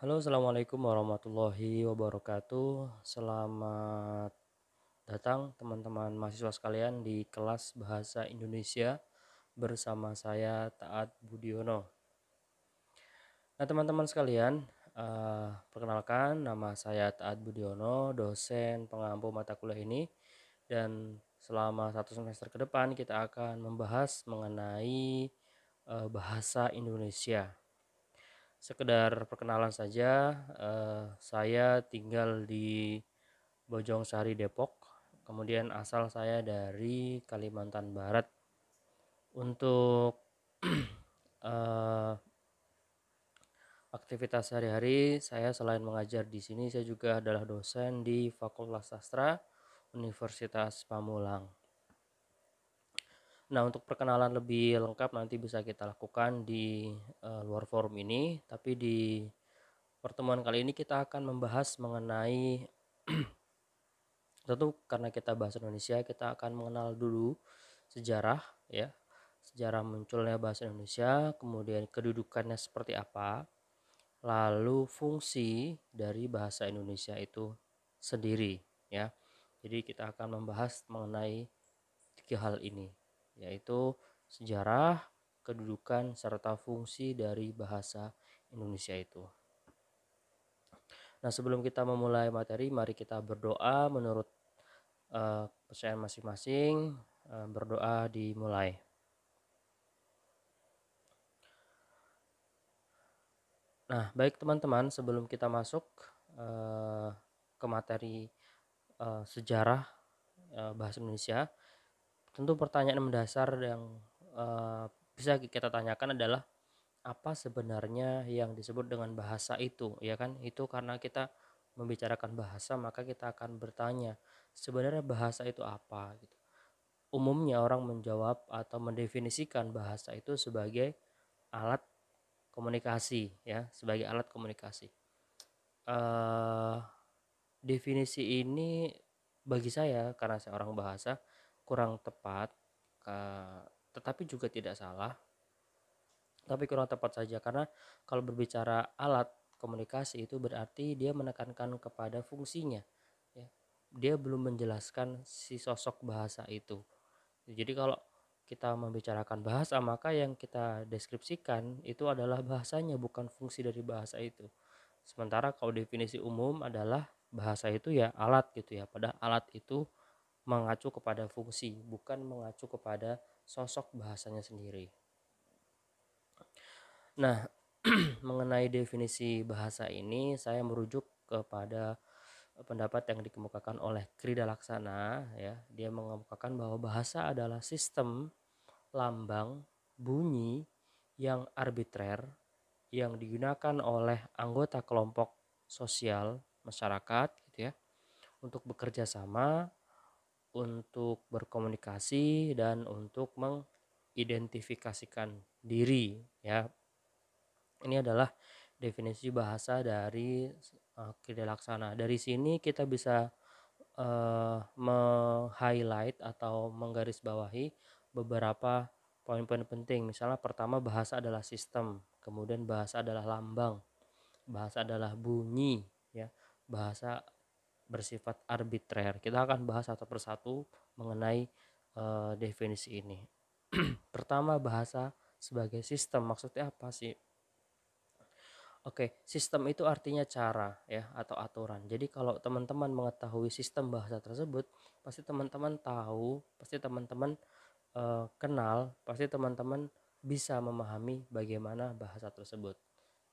Halo, assalamualaikum warahmatullahi wabarakatuh. Selamat datang teman-teman mahasiswa sekalian di kelas Bahasa Indonesia bersama saya Taat Budiono. Nah, teman-teman sekalian, perkenalkan nama saya Taat Budiono, dosen pengampu mata kuliah ini, dan selama 1 semester ke depan kita akan membahas mengenai bahasa Indonesia. Sekedar perkenalan saja, saya tinggal di Bojongsari, Depok. Kemudian asal saya dari Kalimantan Barat. Untuk eh, aktivitas sehari-hari, saya selain mengajar di sini, saya juga adalah dosen di Fakultas Sastra Universitas Pamulang. Nah, untuk perkenalan lebih lengkap nanti bisa kita lakukan di luar forum ini, tapi di pertemuan kali ini kita akan membahas mengenai tentu karena kita bahasa Indonesia, kita akan mengenal dulu sejarah, ya. Sejarah munculnya bahasa Indonesia, kemudian kedudukannya seperti apa, lalu fungsi dari bahasa Indonesia itu sendiri, ya. Jadi kita akan membahas mengenai tiga hal ini, yaitu sejarah, kedudukan, serta fungsi dari bahasa Indonesia itu. Nah, sebelum kita memulai materi, mari kita berdoa menurut percayaan masing-masing. Berdoa dimulai. Nah, baik teman-teman, sebelum kita masuk eh, ke materi sejarah bahasa Indonesia, tentu pertanyaan mendasar yang eh, bisa kita tanyakan adalah apa sebenarnya yang disebut dengan bahasa itu, ya kan? Itu karena kita membicarakan bahasa, maka kita akan bertanya sebenarnya bahasa itu apa gitu. Umumnya orang menjawab atau mendefinisikan bahasa itu sebagai alat komunikasi, ya, sebagai alat komunikasi. eh Definisi ini bagi saya, karena saya orang bahasa, kurang tepat, tetapi juga tidak salah, tapi kurang tepat saja, karena kalau berbicara alat komunikasi itu berarti dia menekankan kepada fungsinya, ya. Dia belum menjelaskan si sosok bahasa itu. Jadi kalau kita membicarakan bahasa, maka yang kita deskripsikan itu adalah bahasanya, bukan fungsi dari bahasa itu. Sementara kalau definisi umum adalah bahasa itu ya alat gitu ya. Padahal alat itu mengacu kepada fungsi, bukan mengacu kepada sosok bahasanya sendiri. Nah, mengenai definisi bahasa ini saya merujuk kepada pendapat yang dikemukakan oleh Krida Laksana, ya. Dia mengemukakan bahwa bahasa adalah sistem lambang bunyi yang arbitrer yang digunakan oleh anggota kelompok sosial masyarakat gitu ya, untuk bekerja sama, untuk berkomunikasi, dan untuk mengidentifikasikan diri, ya. Ini adalah definisi bahasa dari Krida Laksana. Dari sini kita bisa meng-highlight atau menggarisbawahi beberapa poin-poin penting. Misalnya pertama, bahasa adalah sistem, kemudian bahasa adalah lambang, bahasa adalah bunyi, ya. Bahasa bersifat arbitrer. Kita akan bahas satu persatu mengenai definisi ini. Pertama, bahasa sebagai sistem. Maksudnya apa sih? Oke, sistem itu artinya cara, ya, atau aturan. Jadi kalau teman-teman mengetahui sistem bahasa tersebut, pasti teman-teman tahu, pasti teman-teman kenal, pasti teman-teman bisa memahami bagaimana bahasa tersebut.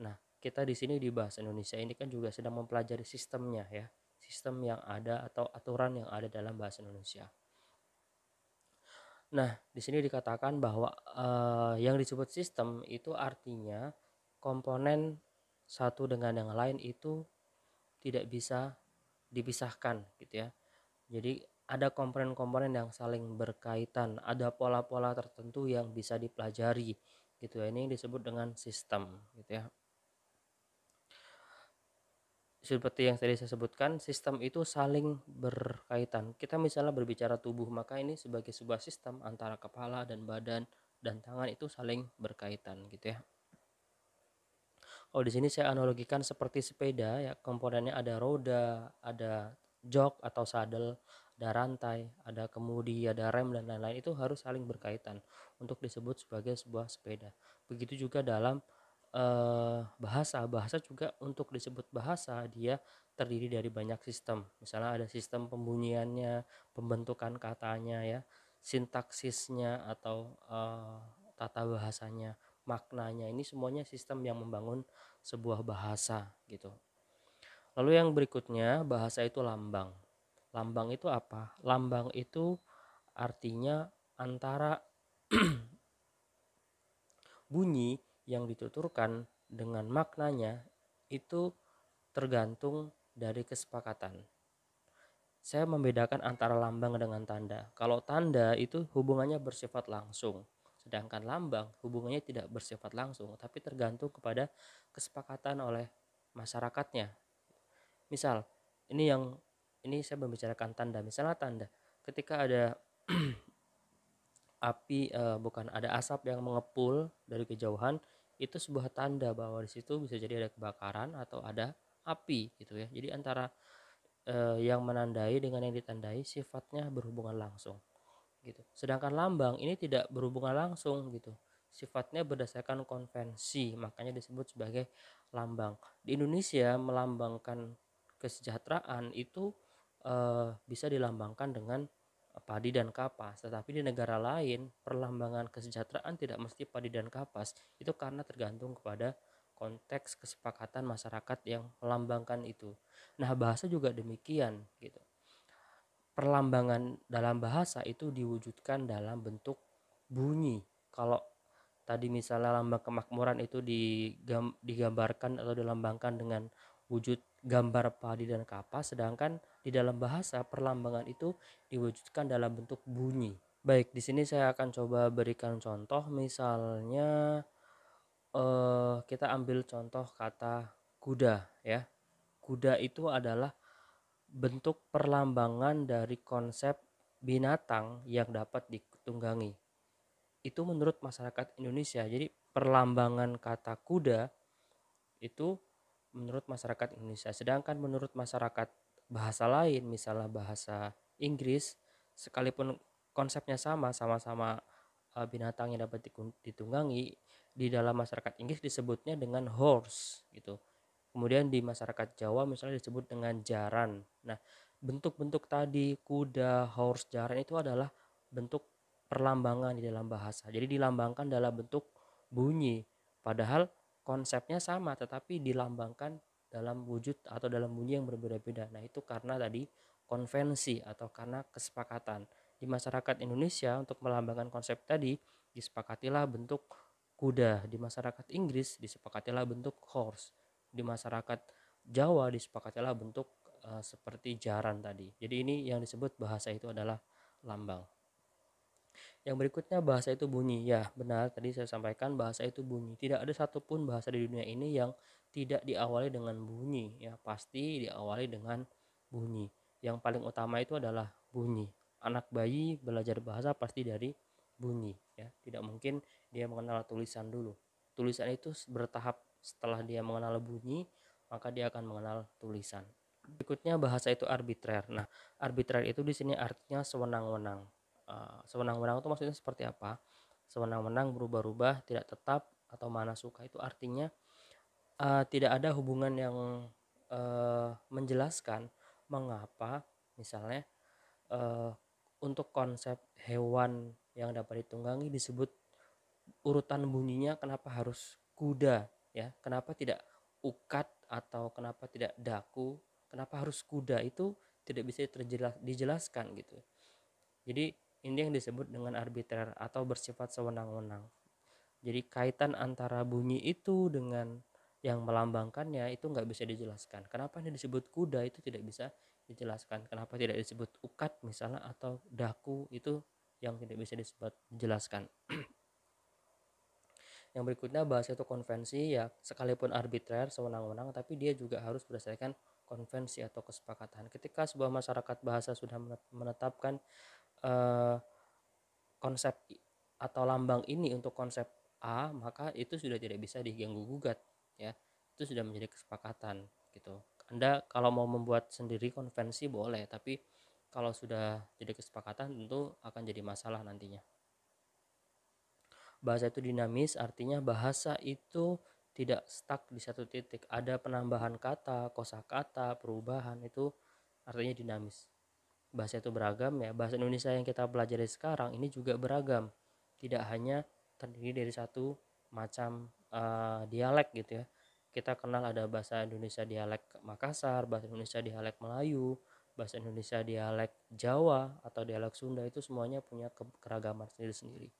Nah, kita di sini di bahasa Indonesia ini kan juga sedang mempelajari sistemnya, ya. Sistem yang ada atau aturan yang ada dalam bahasa Indonesia. Nah, di sini dikatakan bahwa yang disebut sistem itu artinya komponen satu dengan yang lain itu tidak bisa dipisahkan gitu ya. Jadi ada komponen-komponen yang saling berkaitan, ada pola-pola tertentu yang bisa dipelajari gitu ya. Ini disebut dengan sistem gitu ya. Seperti yang tadi saya sebutkan, sistem itu saling berkaitan. Kita misalnya berbicara tubuh, maka ini sebagai sebuah sistem antara kepala dan badan dan tangan itu saling berkaitan gitu ya. Oh, di sini saya analogikan seperti sepeda ya, komponennya ada roda, ada jok atau sadel, ada rantai, ada kemudi, ada rem dan lain-lain, itu harus saling berkaitan untuk disebut sebagai sebuah sepeda. Begitu juga dalam bahasa. Bahasa juga untuk disebut bahasa dia terdiri dari banyak sistem. Misalnya ada sistem pembunyiannya, pembentukan katanya ya, sintaksisnya atau tata bahasanya, maknanya. Ini semuanya sistem yang membangun sebuah bahasa gitu. Lalu yang berikutnya, bahasa itu lambang. Lambang itu apa? Lambang itu artinya antara bunyi yang dituturkan dengan maknanya itu tergantung dari kesepakatan. Saya membedakan antara lambang dengan tanda. Kalau tanda itu hubungannya bersifat langsung, sedangkan lambang hubungannya tidak bersifat langsung, tapi tergantung kepada kesepakatan oleh masyarakatnya. Misal, ini yang ini saya membicarakan tanda. Misalnya tanda, ketika ada api bukan ada asap yang mengepul dari kejauhan, itu sebuah tanda bahwa di situ bisa jadi ada kebakaran atau ada api gitu ya. Jadi antara yang menandai dengan yang ditandai sifatnya berhubungan langsung gitu. Sedangkan lambang ini tidak berhubungan langsung gitu. Sifatnya berdasarkan konvensi, makanya disebut sebagai lambang. Di Indonesia melambangkan kesejahteraan itu bisa dilambangkan dengan padi dan kapas, tetapi di negara lain perlambangan kesejahteraan tidak mesti padi dan kapas. Itu karena tergantung kepada konteks kesepakatan masyarakat yang melambangkan itu. Nah, bahasa juga demikian gitu. Perlambangan dalam bahasa itu diwujudkan dalam bentuk bunyi. Kalau tadi misalnya lambang kemakmuran itu digambarkan atau dilambangkan dengan wujud gambar padi dan kapas, sedangkan di dalam bahasa perlambangan itu diwujudkan dalam bentuk bunyi. Baik, di sini saya akan coba berikan contoh, misalnya kita ambil contoh kata kuda ya. Kuda itu adalah bentuk perlambangan dari konsep binatang yang dapat ditunggangi. Itu menurut masyarakat Indonesia. Jadi perlambangan kata kuda itu menurut masyarakat Indonesia. Sedangkan menurut masyarakat bahasa lain, misalnya bahasa Inggris, sekalipun konsepnya sama-sama binatang yang dapat ditunggangi, di dalam masyarakat Inggris disebutnya dengan horse gitu. Kemudian di masyarakat Jawa misalnya disebut dengan jaran. Nah, bentuk-bentuk tadi kuda, horse, jaran itu adalah bentuk perlambangan di dalam bahasa. Jadi dilambangkan dalam bentuk bunyi. Padahal konsepnya sama tetapi dilambangkan dalam wujud atau dalam bunyi yang berbeda-beda. Nah, itu karena tadi konvensi atau karena kesepakatan. Di masyarakat Indonesia untuk melambangkan konsep tadi disepakatilah bentuk kuda, di masyarakat Inggris disepakatilah bentuk horse, di masyarakat Jawa disepakatilah bentuk seperti jaran tadi. Jadi ini yang disebut bahasa itu adalah lambang. Yang berikutnya bahasa itu bunyi. Ya, benar tadi saya sampaikan bahasa itu bunyi. Tidak ada satupun bahasa di dunia ini yang tidak diawali dengan bunyi. Ya, pasti diawali dengan bunyi. Yang paling utama itu adalah bunyi. Anak bayi belajar bahasa pasti dari bunyi. Ya, tidak mungkin dia mengenal tulisan dulu. Tulisan itu bertahap, setelah dia mengenal bunyi, maka dia akan mengenal tulisan. Berikutnya bahasa itu arbitrer. Nah, arbitrer itu di sini artinya sewenang-wenang. Sewenang-wenang itu maksudnya seperti apa? Sewenang-wenang, berubah-ubah, tidak tetap atau mana suka, itu artinya tidak ada hubungan yang menjelaskan mengapa misalnya uh, untuk konsep hewan yang dapat ditunggangi disebut urutan bunyinya kenapa harus kuda ya, kenapa tidak ukat atau kenapa tidak daku, kenapa harus kuda, itu tidak bisa dijelaskan gitu. Jadi ini yang disebut dengan arbitrer atau bersifat sewenang-wenang. Jadi kaitan antara bunyi itu dengan yang melambangkannya itu nggak bisa dijelaskan. Kenapa ini disebut kuda itu tidak bisa dijelaskan. Kenapa tidak disebut ukat misalnya atau daku, itu yang tidak bisa disebut dijelaskan. Yang berikutnya bahasa itu konvensi, ya sekalipun arbitrer sewenang-wenang tapi dia juga harus berdasarkan konvensi atau kesepakatan. Ketika sebuah masyarakat bahasa sudah menetapkan konsep atau lambang ini untuk konsep A, maka itu sudah tidak bisa diganggu gugat ya. itu sudah menjadi kesepakatan gitu. Anda kalau mau membuat sendiri konvensi boleh, tapi kalau sudah jadi kesepakatan tentu akan jadi masalah nantinya. Bahasa itu dinamis, artinya bahasa itu tidak stuck di satu titik. Ada penambahan kata, kosakata, perubahan, itu artinya dinamis. Bahasa itu beragam ya. Bahasa Indonesia yang kita pelajari sekarang ini juga beragam. Tidak hanya terdiri dari satu macam dialek gitu ya. Kita kenal ada bahasa Indonesia dialek Makassar, bahasa Indonesia dialek Melayu, bahasa Indonesia dialek Jawa atau dialek Sunda, itu semuanya punya keragaman sendiri-sendiri.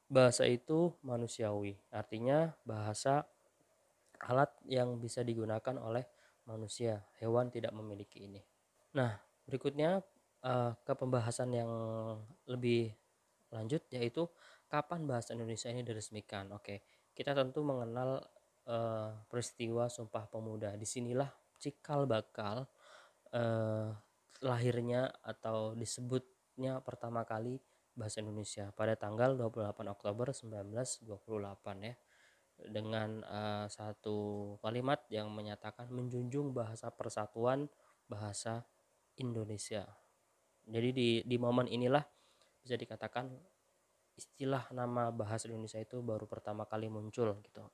Bahasa itu manusiawi, artinya bahasa alat yang bisa digunakan oleh manusia. Hewan tidak memiliki ini. Nah, berikutnya ke pembahasan yang lebih lanjut, yaitu kapan bahasa Indonesia ini diresmikan. Oke, kita tentu mengenal peristiwa Sumpah Pemuda. Disinilah cikal bakal eh, lahirnya atau disebutnya pertama kali bahasa Indonesia pada tanggal 28 Oktober 1928 ya, dengan satu kalimat yang menyatakan menjunjung bahasa persatuan bahasa Indonesia. Jadi di momen inilah bisa dikatakan istilah nama bahasa Indonesia itu baru pertama kali muncul gitu.